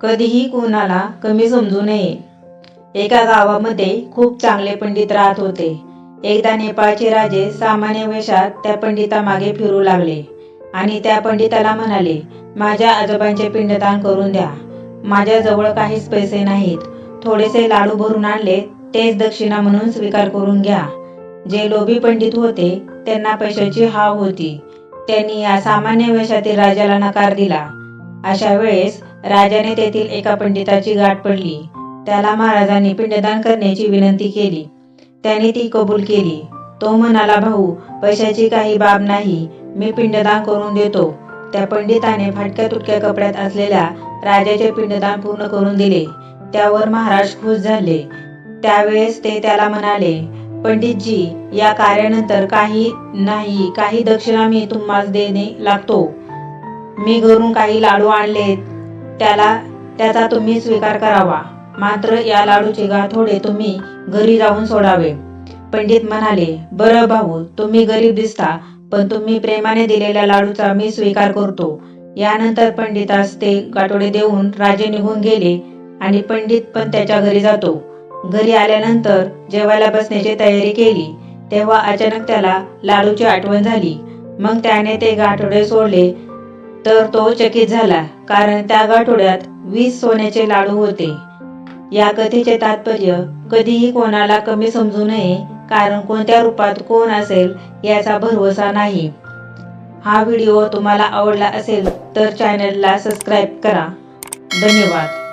कधीही कोणाला कमी समजू नये. एका गावामध्ये खूप चांगले पंडित राहत होते. एकदा नेपाळचे राजे सामान्य वेशात त्या पंडितामागे फिरू लागले आणि त्या पंडिताला म्हणाले, माझ्या आजोबांचे पिंडदान करून द्या. माझ्याजवळ काहीच पैसे नाहीत. थोडेसे लाडू भरून आणले, तेच दक्षिणा म्हणून स्वीकार करून घ्या. जे लोभी पंडित होते त्यांना पैशाची हाव होती. त्यांनी या सामान्य वेशातील राजाला नकार दिला. अशा वेळेस राजाने तेथील एका पंडिताची गाठ पडली. त्याला महाराजांनी पिंडदान करण्याची विनंती केली. त्याने ती कबूल केली. तो म्हणाला, भाऊ, पैशाची काही बाब नाही, मी पिंडदान करून देतो. त्या पंडिताने फाटक्या तुटक्या कपड्यात असलेल्या राजाचे पिंडदान पूर्ण करून दिले. त्यावर महाराज खुश झाले. त्यावेळेस ते त्याला म्हणाले, पंडितजी, या कार्यानंतर काही दक्षिणा मी तुम्हाला देणे लागतो. मी घरून काही लाडू आणले, त्याचा तुम्ही स्वीकार करावा. मात्र या लाडूचे गाठोडे तुम्ही घरी जाऊन सोडावे. पंडित म्हणाले, बरं भाऊ, तुम्ही गरीब दिसता, पण तुम्ही प्रेमाने दिलेल्या लाडूचा मी स्वीकार करतो. यानंतर पंडितास ते गाठोडे देऊन राजे निघून गेले आणि पंडित पण त्याच्या घरी जातो. घरी आल्यानंतर जेवायला बसण्याची तयारी केली तेव्हा अचानक त्याला लाडूची आठवण झाली. मग त्याने ते गाठोडे सोडले तर तो चकित झाला, कारण त्या गाठोड्यात 20 सोन्याचे लाडू होते. या कथेचे तात्पर्य, कधीही कोणाला कमी समजू नये, कारण कोणत्या रूपात कोण असेल याचा भरवसा नाही. हा व्हिडिओ तुम्हाला आवडला असेल तर चॅनलला सबस्क्राईब करा. धन्यवाद.